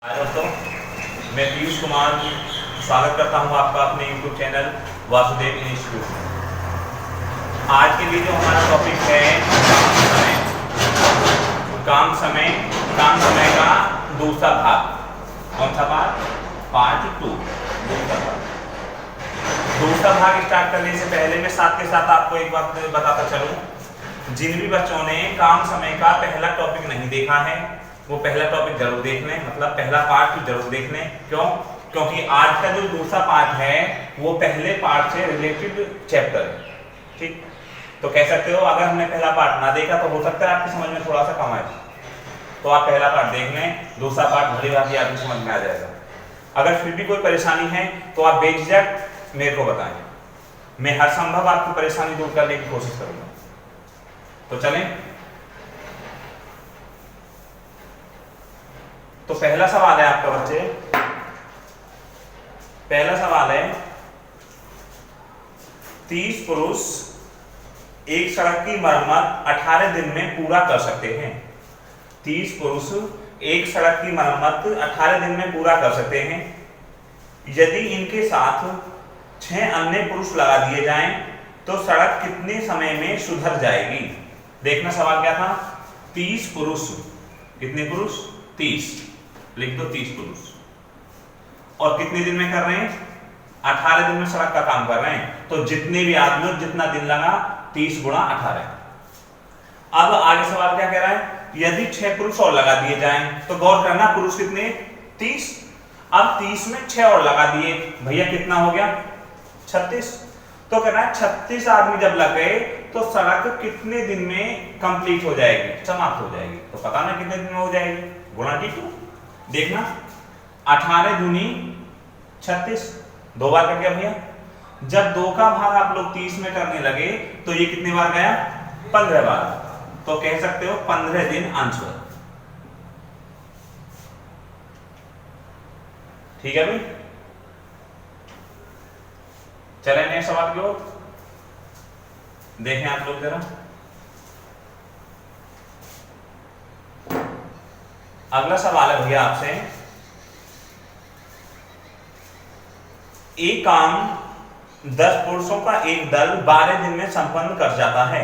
हाय दोस्तों, मैं पीयूष कुमार स्वागत करता हूं आपका अपने YouTube चैनल वासुदेव इंस्टीट्यूट में। आज के लिए जो हमारा टॉपिक है काम समय का दूसरा भाग। कौन सा भाग? पार्ट 2। दूसरा भाग स्टार्ट करने से पहले मैं साथ के साथ आपको एक बात बताता चलूं, जिन भी बच्चों ने काम समय का पहला टॉपिक नहीं देखा है वो पहला टॉपिक जरूर देख लें, मतलब पहला पार्ट जरूर देख लें। क्यों? क्योंकि आज का जो दूसरा पार्ट है वो पहले पार्ट से रिलेटेड चैप्टर है। ठीक, तो कह सकते हो अगर हमने पहला पार्ट ना देखा तो हो सकता है आपकी समझ में थोड़ा सा कम आए, तो आप पहला पार्ट देख लें, दूसरा पार्ट भली भांति आपकी समझ में आ जाएगा। अगर फिर भी कोई परेशानी है तो आप बेझिझक मेरे को बताएं, मैं हर संभव आपकी परेशानी दूर करने की कोशिश करूंगा। तो चलें, तो पहला सवाल है आपका बच्चे, पहला सवाल है 30 पुरुष एक सड़क की मरम्मत 18 दिन में पूरा कर सकते हैं। 30 पुरुष एक सड़क की मरम्मत 18 दिन में पूरा कर सकते हैं। यदि इनके साथ 6 अन्य पुरुष लगा दिए जाएं तो सड़क कितने समय में सुधर जाएगी? देखना सवाल क्या था, 30 पुरुष, कितने पुरुष? 30, लिख दो 30 पुरुष, और कितने दिन में कर रहे हैं? 18 दिन में सड़क का काम कर रहे हैं। तो जितने भी आदमी जितना दिन लगा 30 गुणा 18। अब आगे सवाल क्या कह रहा है, यदि 6 पुरुष और लगा दिए जाएं तो गौर करना पुरुष कितने? 30। अब 30 में 6 और लगा दिए, भैया कितना हो गया? 36। तो कहना है 36 आदमी जब लग गए तो सड़क कितने दिन में कंप्लीट हो जाएगी, समाप्त हो जाएगी? तो पता ना कितने दिन में हो जाएगी, गुणा की 2। देखना 18 दूनी 36, 2 बार कर गया भैया। जब 2 का भाग आप लोग 30 में करने लगे तो ये कितने बार गया? 15 बार। तो कह सकते हो 15 दिन आंसर। ठीक है भाई, चले नेक्स्ट सवाल की ओर देखें आप लोग जरा। अगला सवाल है भैया आपसे, एक काम 10 पुरुषों का एक दल 12 दिन में संपन्न कर जाता है।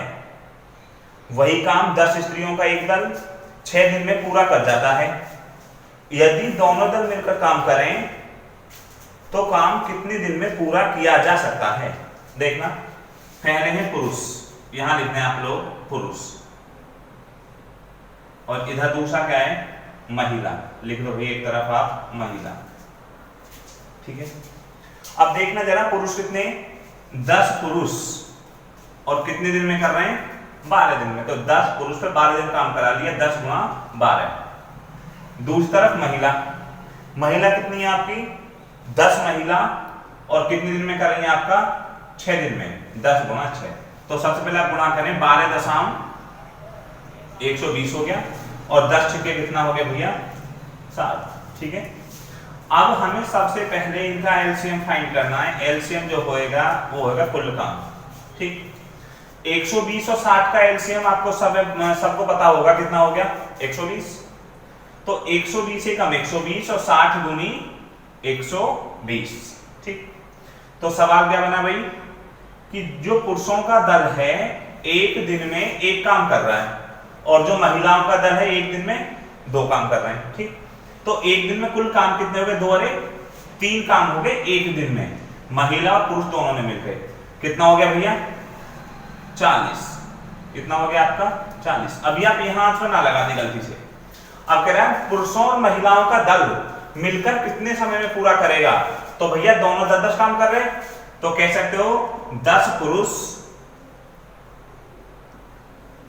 वही काम 10 स्त्रियों का एक दल 6 दिन में पूरा कर जाता है। यदि दोनों दल मिलकर काम करें तो काम कितने दिन में पूरा किया जा सकता है? देखना, पहले हैं पुरुष, यहां लिखते हैं आप लोग पुरुष, और इधर दूसरा क्या है? महिला। लिख दो भाई एक तरफ आप महिला। ठीक है, अब देखना जरा पुरुष कितने? 10 पुरुष, और कितने दिन में कर रहे हैं? 12 दिन में। तो 10 पुरुष पे 12 दिन काम करा लिया, 10 गुणा 12। दूसरी तरफ महिला, महिला कितनी है आपकी? 10 महिला, और कितने दिन में करेंगे आपका? 6 दिन में, 10 गुणा 6। तो सबसे पहले आप गुणा करें, 12 दशम 120 हो गया, और 10 छिके कितना हो गया भैया? 7। ठीक है, अब हमें सबसे पहले इनका एलसीएम फाइंड करना है। एलसीएम जो होएगा वो होगा कुल काम। ठीक, 120 और 60 का एलसीएम आपको सबको पता होगा, कितना हो गया? 120। तो 120 से कम 120, और 60 दूनी 120। ठीक, तो सवाल क्या बना भाई कि जो पुरुषों का दल है एक दिन में एक काम कर रहा है, और जो महिलाओं का दल है एक दिन में 2 काम कर रहे हैं। ठीक, तो एक दिन में कुल काम कितने हो गए? 2 और 1 3 काम हो गए एक दिन में, महिला और पुरुष दोनों ने मिलकर। कितना हो गया भैया? 40। कितना हो गया आपका? 40। अभी आप यहां आंसर ना लगा दें गलती से। अब कह रहा है पुरुषों और महिलाओं का दल मिलकर कितने समय में पूरा करेगा? तो भैया दोनों 10-10 काम कर रहे हैं, तो कह सकते हो 10 पुरुष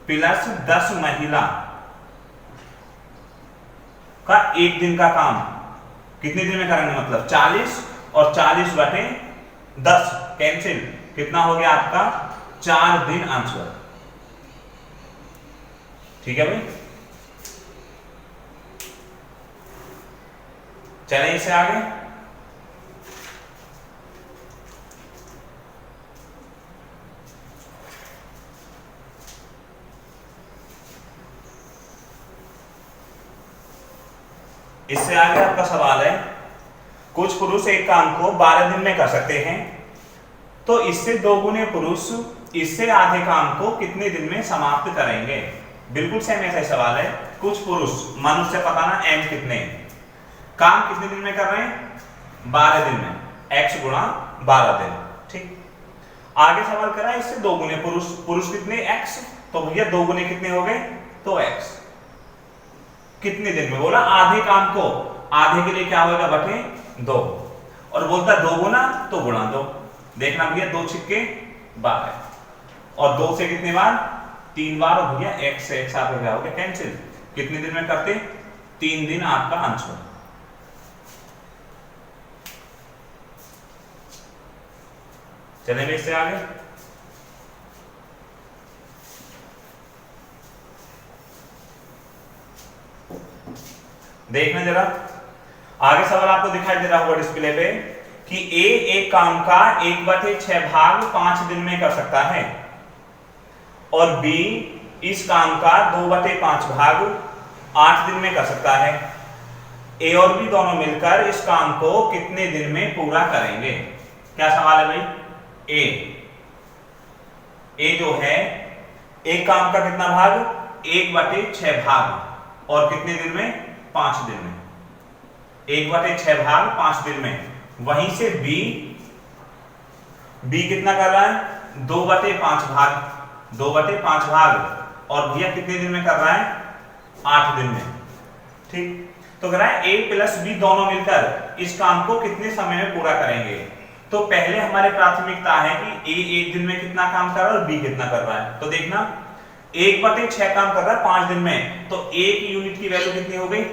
प्लस 10 महिला का एक दिन का काम कितने दिन में करेंगे? मतलब 40, और 40 बटे 10 कैंसिल, कितना हो गया आपका? 4 दिन आंसर। ठीक है भाई, चलें इससे आगे। इससे आगे आपका सवाल है, कुछ पुरुष एक काम को 12 दिन में कर सकते हैं, तो इससे 2 गुने पुरुष इससे आधे काम को कितने दिन में समाप्त करेंगे। बिल्कुल सेम ऐसा ही सवाल है। कुछ पुरुष, मनुष्य पता ना एम कितने, काम कितने दिन में कर रहे हैं, 12 दिन में, x गुणा 12 दिन। ठीक, आगे सवाल करा इससे 2 गुने पुरुष, पुरुष कितने x, तो भैया 2 गुने कितने हो गए, तो x कितने दिन में, बोला आधे काम को, आधे के लिए क्या होगा, बटे 2, और बोलता 2 गुना, तो गुणा 2। देखना भैया 2 छिक्के 12, और 2 से कितने बार, 3 बार, और भैया x से x आपका क्या हो गया, कैंसिल। कितने दिन में करते, 3 दिन आपका आंसर। चलेंगे इससे आगे। देखना जरा, आगे सवाल आपको दिखाई दे रहा होगा डिस्प्ले पे कि ए एक काम का 1/6 भाग 5 दिन में कर सकता है, और बी इस काम का 2/5 भाग 8 दिन में कर सकता है। ए और बी दोनों मिलकर इस काम को कितने दिन में पूरा करेंगे। क्या सवाल है भाई, ए जो है एक काम का कितना भाग, 1/6 भाग, और कितने दिन में, 5 दिन में, 1/6 भाग 5 दिन में। वहीं से बी कितना कर रहा है, 2/5 भाग, 2/5 भाग, और भैया कितने दिन में कर रहा है, 8 दिन में। ठीक, तो कह रहा है ए प्लस बी दोनों मिलकर इस काम को कितने समय में पूरा करेंगे। तो पहले हमारे प्राथमिकता है कि ए 1 दिन में कितना काम कर रहा है और बी कितना कर रहा है। तो देखना 1/6 काम कर रहा है 5 दिन में, तो ए की यूनिट की वैल्यू कितनी हो गई,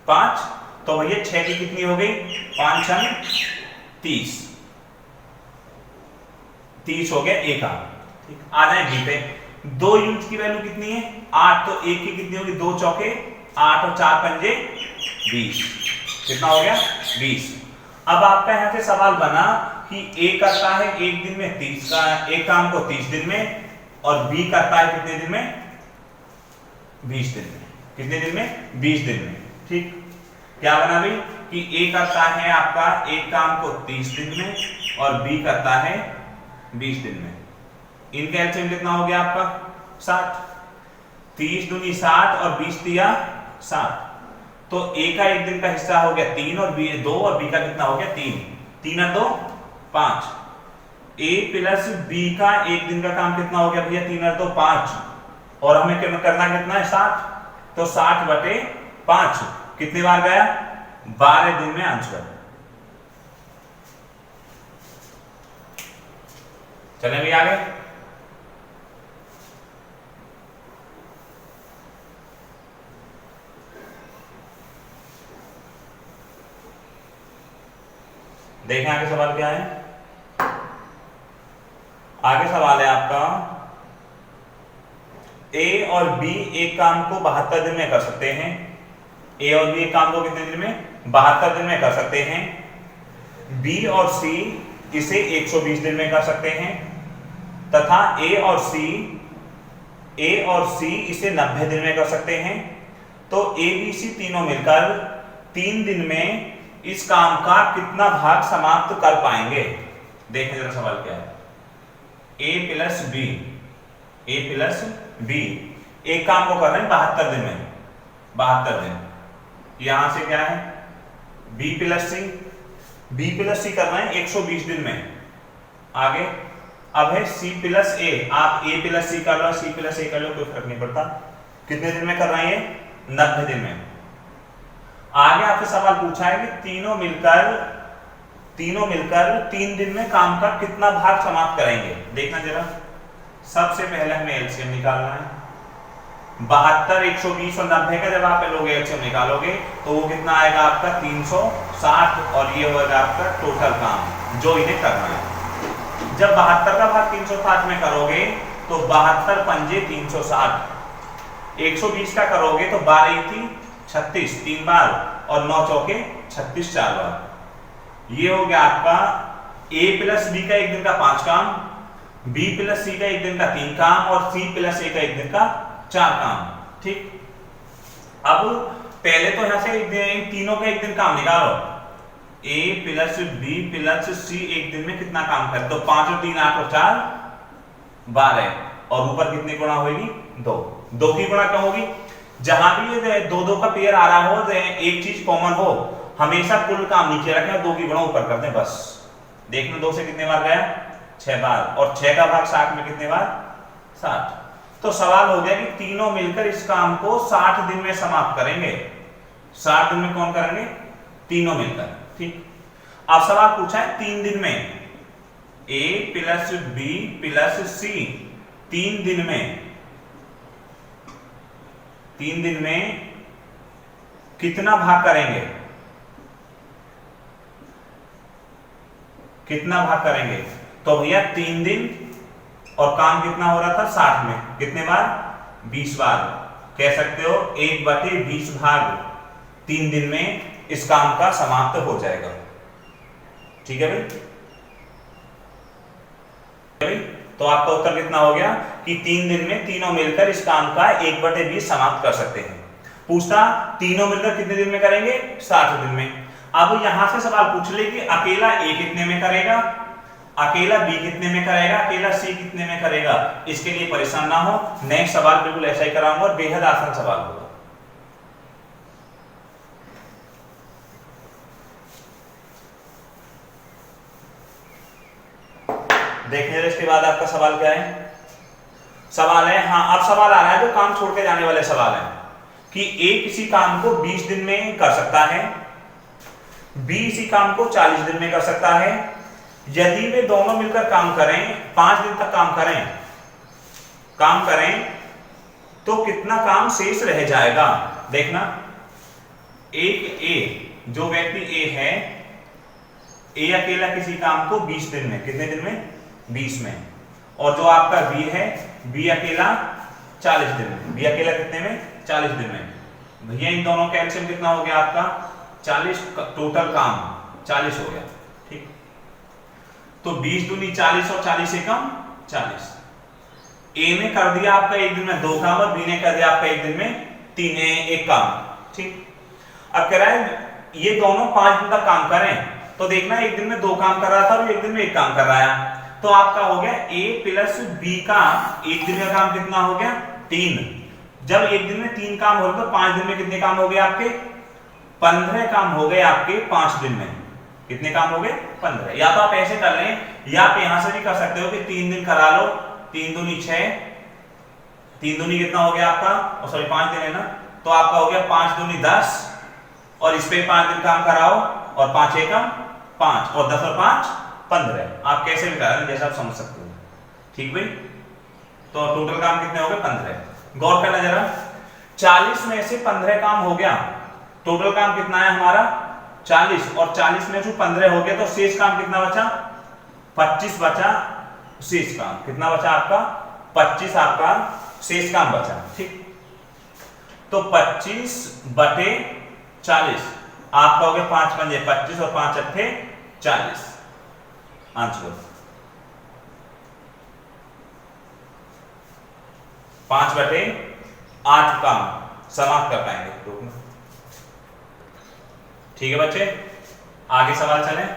5, तो भैया 6 की कितनी हो गई, 5 छंग 30, 30 हो गया ए का। ठीक, आ जाए बी पे, 2 यूनिट की वैल्यू कितनी है, 8, तो ए की कितनी होगी, 2 चौके 8 और 4 पंजे 20, कितना हो गया, 20। अब आपका यहां से सवाल बना कि ए करता है 1 दिन में 30 का एक काम को 30 दिन में, और बी करता है कितने दिन में, 20 दिन में। कितने दिन में, 20 दिन में। ठीक, क्या बना भाई कि ए करता है आपका एक काम को 30 दिन में, और बी करता है 20 दिन में। इनका एलसीएम कितना हो गया आपका, 60, 30 दूनी 60 और 20 दिया 60, तो ए का 1 दिन का हिस्सा हो गया 3 और बी 2, और बी का कितना हो गया 3, 3 और 2 5। ए प्लस बी का 1 दिन का काम कितना हो गया भैया, 3 और 2 5, और हमें करना कितना है 60, तो 60/5 कितनी बार गया, 12 दिन में आंसर। चलें भी आगे। देखें आगे सवाल क्या है। आगे सवाल है आपका, ए और बी एक काम को 72 दिन में कर सकते हैं। ए और बी एक काम को कितने दिन में, 72 दिन में कर सकते हैं। बी और सी इसे 120 दिन में कर सकते हैं, तथा ए और सी इसे 90 दिन में कर सकते हैं। तो ए बी सी तीनों मिलकर 3 दिन में इस काम का कितना भाग समाप्त कर पाएंगे। देखें जरा सवाल क्या है, ए प्लस बी एक काम को कर रहे हैं 72 दिन में, 72 दिन। यहां से क्या है, बी प्लस सी कर रहे हैं 120 दिन में। आगे अब है सी प्लस ए, आप ए प्लस सी कर लो, सी प्लस ए कर लो, कोई फर्क नहीं पड़ता। कितने दिन में कर रहे हैं, 90 दिन में। आगे आपसे सवाल पूछा है कि तीनों मिलकर 3 दिन में काम का कितना भाग समाप्त करेंगे। देखना जरा, सबसे पहले हमें एलसीएम निकालना है। 72, 120 और 90 का जब आप लोग एलसीएम निकालोगे तो वो कितना आएगा आपका 360, और ये होगा आपका टोटल काम जो इन्हें करना है। जब 72 का भाग 360 में करोगे तो 72 पंजे 360, 120 का करोगे तो 12 थी 36 3 बार, और 9 चौके 36 4 बार। ये हो गया आपका ए प्लस बी का 1 दिन का 5 काम, बी प्लस सी का 1 दिन का 3 काम, और सी प्लस ए का 1 दिन का 4 काम। ठीक, अब पहले तो यहां से तीनों का एक दिन काम निकालो, a plus b plus c एक दिन में कितना काम करे, तो 5 और 3 8 और 4 12, और ऊपर कितनी गुणा होगी 2, 2 की गुणा क्यों होगी, जहां भी ये 2 2 का पेयर आ रहा हो, एक चीज कॉमन हो, हमेशा कुल काम नीचे रखें और 2 की गुणा ऊपर कर दें बस। देखना 2 से कितने बार गया 6 बार, और 6 का भाग 60 में कितने बार 60। तो सवाल हो गया कि तीनों मिलकर इस काम को 60 दिन में समाप्त करेंगे। 60 दिन में कौन करेंगे, तीनों मिलकर। ठीक, अब सवाल पूछा है 3 दिन में, a plus b plus c 3 दिन में कितना भाग करेंगे, कितना भाग करेंगे, तो भैया 3 दिन और काम कितना हो रहा था 60 में, कितने बार 20 बार, कह सकते हो 1/20 भाग 3 दिन में इस काम का समाप्त हो जाएगा। ठीक है भाई, तो आपका उत्तर कितना हो गया कि 3 दिन में तीनों मिलकर इस काम का 1/20 समाप्त कर सकते हैं। पूछता तीनों मिलकर कितने दिन में करेंगे 60 दिन में। अब यहां से सवाल पूछ ले कि अकेला ए कितने में करेगा, अकेला बी कितने में करेगा, अकेला सी कितने में करेगा। इसके लिए परेशान ना हो, नेक्स्ट सवाल बिल्कुल ऐसा ही कराऊंगा और बेहद आसान सवाल होगा। देखिए इसके बाद आपका सवाल क्या है, सवाल है, हाँ अब सवाल आ रहा है जो काम छोड़ के जाने वाले सवाल है कि ए किसी काम को 20 दिन में कर सकता है, बी इसी काम को 40 दिन में कर सकता है। यदि वे दोनों मिलकर काम करें, 5 दिन तक काम करें तो कितना काम शेष रह जाएगा। देखना, एक ए, जो व्यक्ति ए है, ए अकेला किसी काम को 20 दिन में, कितने दिन में 20 में, और जो आपका बी है, बी अकेला 40 दिन में, बी अकेला कितने में 40 दिन में। भैया इन दोनों का एलसीएम कितना हो गया आपका 40, टोटल काम 40 हो गया। ठीक, तो 20 दूनी 40 और 40 एकम 40। ए ने कर दिया आपका एक दिन में 2 काम और बी ने कर दिया आपका एक दिन में 1 काम। ठीक, अब कह रहा है ये दोनों 5 दिन तक काम करें, तो देखना एक दिन में 2 काम कर रहा था और एक दिन में 1 काम कर रहा है, तो आपका हो गया a प्लस बी का एक दिन का काम कितना हो गया 3। जब एक दिन में 3 काम हो रहे तो 5 दिन में कितने काम हो गए आपके 15 काम हो गए आपके 5 दिन में। कितने काम हो गए 15। या तो आप ऐसे कर लें, या आप यहां से भी कर सकते हो कि 3 दिन करा लो, 3 दूनी 6, 3 दूनी कितना हो गया आपका, सॉरी 5 दिन है ना, तो आपका हो गया 5 दूनी 10, और इस पे 5 दिन काम कराओ, और 5 एकम 5, और 10 और 5 15। आप कैसे भी करें जैसा आप समझ सकते हो। ठीक भाई, तो टोटल काम कितने हो गए 15। गौर करना जरा, 40 में से 15 काम हो गया, टोटल काम कितना है हमारा 40, और 40 में से 15 हो गया, तो शेष काम कितना बचा 25 बचा। शेष काम कितना बचा आपका 25 आपका शेष काम बचा। ठीक, तो 25/40 आपका हो गया 5 पंजे 25 और 5 अट्ठे 40। आंसर 5/8 काम समाप्त कर पाएंगे। ठीक है बच्चे, आगे सवाल चलें।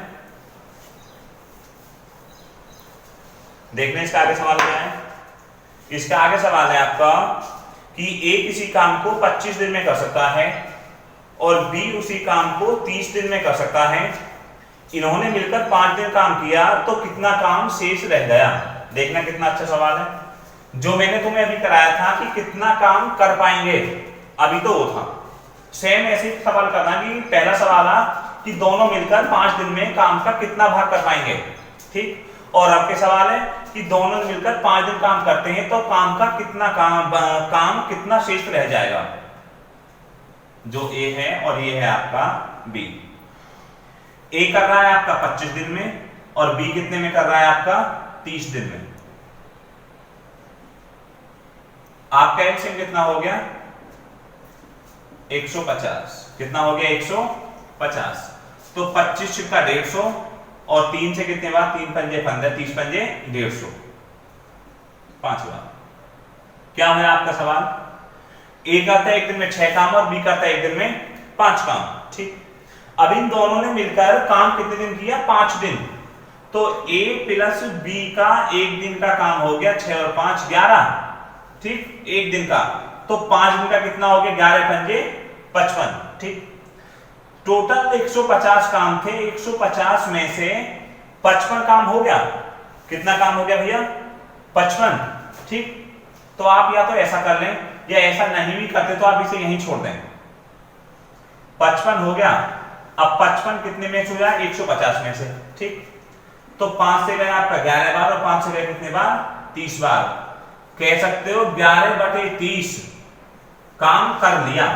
देखने इसका आगे सवाल क्या है। इसका आगे सवाल है आपका कि ए किसी काम को 25 दिन में कर सकता है और बी उसी काम को 30 दिन में कर सकता है। इन्होंने मिलकर 5 दिन काम किया तो कितना काम शेष रह गया। देखना कितना अच्छा सवाल है। जो मैंने तुम्हें अभी कराया था कि कितना काम कर पाएंगे, अभी तो वो था। सेम ऐसे सवाल करना कि पहला सवाल आ कि दोनों मिलकर 5 दिन में काम का कितना भाग कर पाएंगे। ठीक, और आपके सवाल है कि दोनों मिलकर 5 दिन काम करते हैं तो काम का कितना काम कितना शेष रह जाएगा। जो ए है और ये है आपका बी। ए कर रहा है आपका 25 दिन में और बी कितने में कर रहा है आपका 30 दिन में। आपका एलसीएम कितना हो गया 150। कितना हो गया 150। तो 25 छिक्का 150 और 3 से कितने बार 3 पंजे 15, 30 पंजे 150, 5 बार। क्या है आपका सवाल ए करता है एक दिन में 6 काम और बी करता है एक दिन में 5 काम। ठीक, अब इन दोनों ने मिलकर काम कितने दिन किया? 5 दिन। तो ए प्लस बी का एक दिन का काम हो गया 6 और 5 11। ठीक, एक दिन का। तो 5 दिन का कितना हो गया? 11 पंजे 55। ठीक, टोटल 150 काम थे, 150 में से 55 काम हो गया। कितना काम हो गया भैया? 55। ठीक, तो आप या तो ऐसा कर लें या ऐसा नहीं भी करते तो आप इसे यहीं छोड़ दें। 55 हो गया। अब 55 कितने में से हो जाए? 150 में से। ठीक, तो 5 से गए आपका 11 बार और 5 से गए कितने बार? 30 बार। कह सकते हो 11/30 काम कर लिया।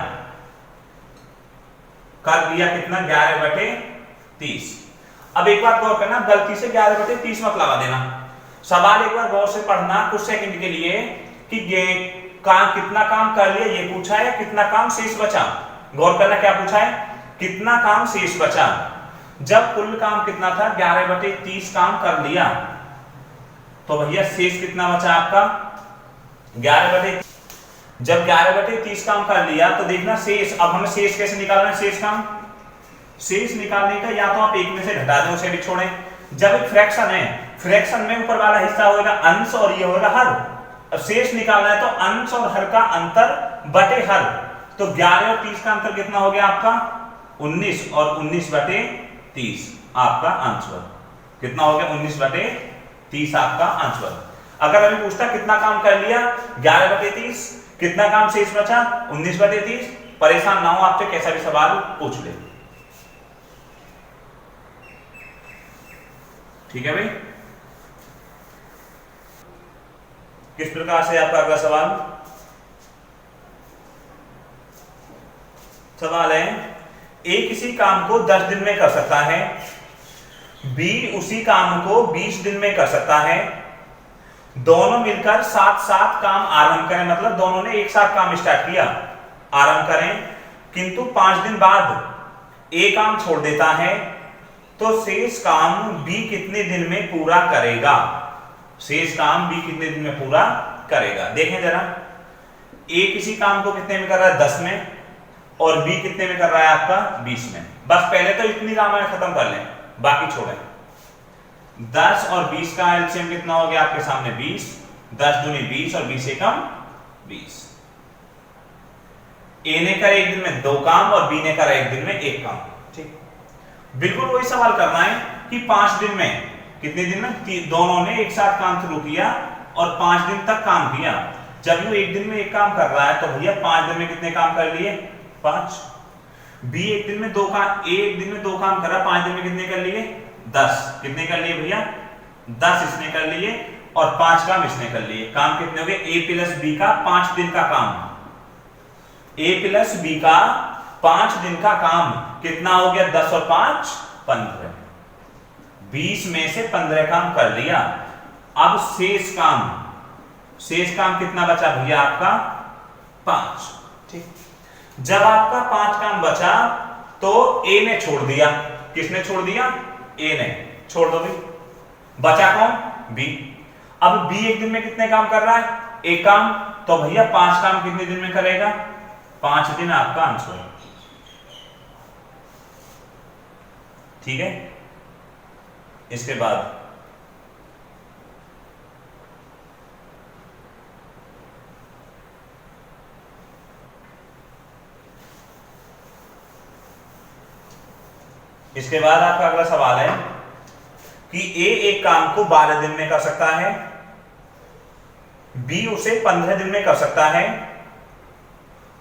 कर लिया कितना? 11/30। अब एक बात गौर करना, गलती से 11/30 मत लगा देना। सवाल एक बार गौर से पढ़ना कुछ सेकंड के लिए कि कितना काम कर लिया ये पूछा है, कितना काम शेष बचा। गौर करना क्या पूछा है? कितना काम शेष बचा। जब कुल काम कितना था? 11/30 काम कर लिया, तो भैया शेष कितना बचा आपका? 11/30। जब 11/30 काम कर लिया तो देखना शेष। अब हमें शेष कैसे निकालना है? शेष काम, शेष निकालने का या तो आप एक में से घटा दें, उसे भी छोड़ें। जब एक फ्रैक्शन है, फ्रैक्शन में ऊपर वाला हिस्सा होगा अंश और ये होगा हर। अब शेष निकालना है तो अंश और हर का अंतर बटे हर। तो 11 और 30 का अंतर कितना हो गया आपका? 19 और 19/30 आपका अंशवर्ग। कितना हो गया? 19/30 आपका अंशवर्ग। अगर अभी पूछता कितना काम कर लिया? 11/30। कितना काम शेष बचा? 19/30। परेशान ना हो, आपसे कैसा भी सवाल पूछ ले। ठीक है भाई, किस प्रकार से आपका अगला सवाल? सवाल है ए किसी काम को 10 दिन में कर सकता है, बी उसी काम को 20 दिन में कर सकता है। दोनों मिलकर साथ साथ काम आरंभ करें, मतलब दोनों ने एक साथ काम स्टार्ट किया, आरंभ करें, किंतु 5 दिन बाद ए काम छोड़ देता है, तो शेष काम बी कितने दिन में पूरा करेगा? शेष काम बी कितने दिन में पूरा करेगा? देखें जरा, ए किसी काम को कितने में कर रहा है? 10 में, और बी कितने में कर रहा है आपका? 20 में। बस पहले तो इतनी रामायण खत्म कर लें, बाकी छोड़ें। 10 और 20 का एलसीएम कितना हो गया आपके सामने? 20। 10 दूनी 20 और 20 एकम 20। ए ने करा एक दिन में 2 काम और बी ने करा एक दिन में 1 काम। ठीक, बिल्कुल वही सवाल करना है कि 5 दिन में, कितने दिन में? दोनों ने एक साथ काम शुरू किया और 5 दिन तक काम किया। जब वो एक दिन में 1 काम कर रहा है तो भैया 5 दिन में कितने काम कर लिए? 5। बी एक दिन में 2 काम, ए एक दिन में 2 काम कर रहा है, 5 दिन में कितने कर लिए? 10। कितने कर लिए भैया? 10 इसने कर लिए और 5 काम इसने कर लिए। काम कितने हो गए? ए प्लस बी का 5 दिन का काम। ए प्लस बी का 5 दिन का काम कितना हो गया? 10 और 5 15। 20 में से 15 काम कर लिया। अब शेष काम कितना बचा भैया आपका? 5। ठीक, जब आपका 5 काम बचा तो ए ने छोड़ दिया। किसने छोड़ दिया? ए ने। छोड़ दो भाई, बचा कौन? बी। अब बी एक दिन में कितने काम कर रहा है? 1 काम। तो भैया 5 काम कितने दिन में करेगा? 5 दिन आपका आंसर। ठीक है, इसके बाद आपका अगला सवाल है कि ए एक काम को 12 दिन में कर सकता है, बी उसे 15 दिन में कर सकता है।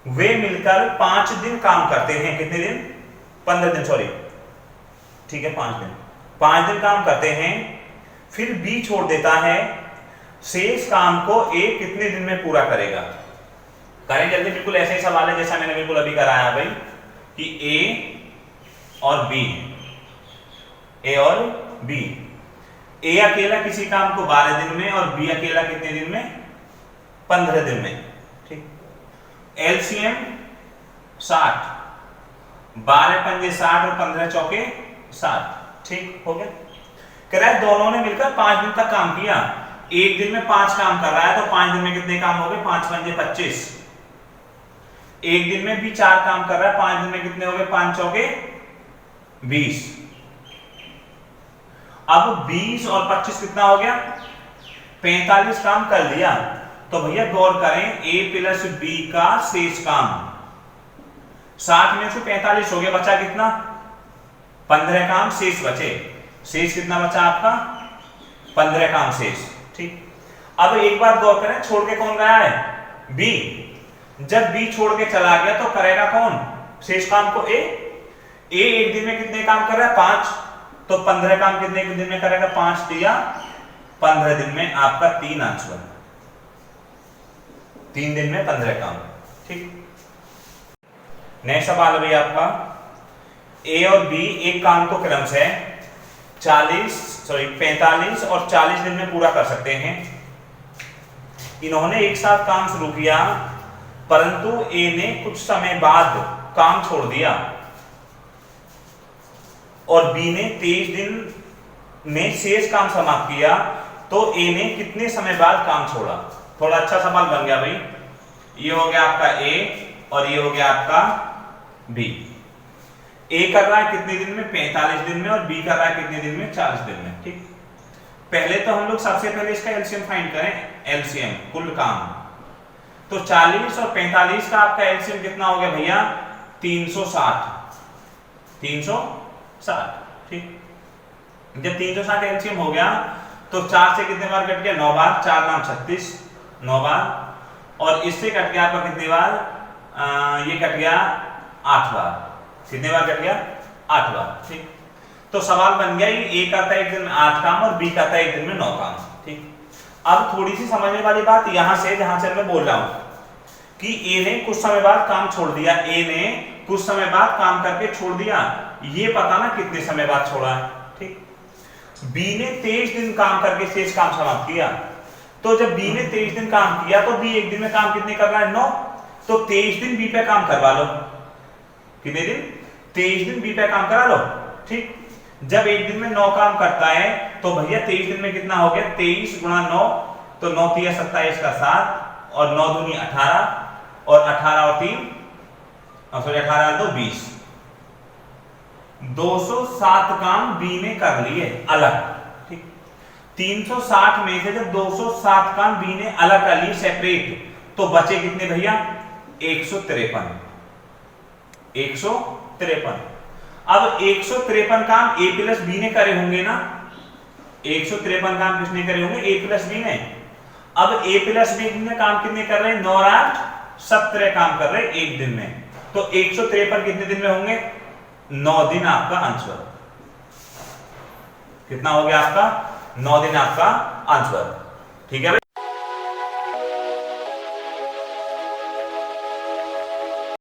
वे मिलकर 5 दिन काम करते हैं। कितने दिन? 15 दिन, सॉरी, ठीक है 5 दिन। 5 दिन काम करते हैं, फिर बी छोड़ देता है। शेष काम को ए कितने दिन में पूरा करेगा? करें जल्दी, बिल्कुल ऐसे ही सवाल है जैसा मैंने बिल्कुल अभी कराया भाई कि ए और बी, ए और बी। ए अकेला किसी काम को 12 दिन में और बी अकेला कितने दिन में? 15 दिन में। ठीक, एलसीएम 60, 12 पंजे 60 और 15 चौके 60। ठीक हो गया। कह रहा है दोनों ने मिलकर 5 दिन तक काम किया। एक दिन में 5 काम कर रहा है तो 5 दिन में कितने काम हो गए? 5 पंजे 25। एक दिन में बी 4 काम कर रहा है, 5 दिन में कितने हो गए? 5 चौके 20। अब 20 और 25 कितना हो गया? 45 काम कर लिया। तो भैया गौर करें, a प्लस बी का शेष काम 60 में से 45 हो गया, बचा कितना? 15 काम शेष बचे। शेष कितना बचा आपका? 15 काम शेष। ठीक, अब एक बार गौर करें, छोड़ के कौन गया है? बी। जब बी छोड़ के चला गया तो करेगा कौन शेष काम को? ए। एक दिन में कितने काम कर रहा है? 5। तो 15 काम कितने दिन में करेगा? 5 दिया 15 दिन में आपका 3 आंसर। 3 दिन में 15 काम। ठीक, नेक्स्ट सवाल है भैया आपका, ए और बी एक काम को क्रम से 45 और 40 दिन में पूरा कर सकते हैं। इन्होंने एक साथ काम शुरू किया, परंतु ए ने कुछ समय बाद काम छोड़ दिया और बी ने 23 दिन में शेष काम समाप्त किया। तो ए ने कितने समय बाद काम छोड़ा? थोड़ा अच्छा सवाल बन गया भाई। ये हो गया आपका ए और ये हो गया आपका बी। ए कर रहा है कितने दिन में? 45 दिन में। और बी कर रहा है कितने दिन में? 40 दिन में। ठीक, पहले तो हम लोग सबसे पहले इसका एलसीएम फाइंड करें। एलसीएम कुल काम, तो 40 और 45 का आपका एलसीएम कितना हो गया भैया? 360। 360। ठीक, जब 360 एलसीएम हो गया तो 4 से कितने बार कट गया? 9 बार। 4 नाम 36, 9 बार। और इससे कट गया आपका कितने बार? ये कट गया 8 बार। कितने बार कट गया? 8 बार। ठीक, तो सवाल बन गया, ये ए करता है एक दिन में 8 काम और बी करता है एक दिन में 9 काम। ठीक, अब थोड़ी सी समझने वाली बात यहां से, जहां से मैं बोल रहा हूं कि ए ने कुछ समय बाद काम छोड़ दिया। ए ने कुछ समय बाद काम करके छोड़ दिया, ये पता ना कितने समय बाद छोड़ा है। ठीक, बी ने 23 दिन काम करके शेष काम समाप्त किया। तो जब बी ने 23 दिन काम किया तो बी एक दिन में काम कितने कर रहा है? 9। तो 23 दिन बी पे काम करवा लो। कितने दिन? 23 दिन बी पे काम करा लो। ठीक, जब एक दिन में 9 काम करता है तो भैया 23 दिन में कितना हो गया? 23 गुणा 9, तो 9 3 27 का 7 और 9 दूनी 18 और 18 और 3 सॉरी 18 और 2 20। 207 काम बी ने कर लिए अलग। ठीक, 360 में से जब 207 काम बी ने अलग कर लिए सेपरेट, तो बचे कितने भैया? 153। 153। अब 153 काम ए प्लस बी ने करे होंगे ना? 153 काम किसने करे होंगे? ए प्लस बी ने। अब ए प्लस बी ने काम कितने कर रहे हैं? 9 और 8 17 काम कर रहे हैं एक दिन में। तो 153 कितने दिन में होंगे? 9 दिन आपका आंसर। कितना हो गया आपका? 9 दिन आपका आंसर। ठीक है।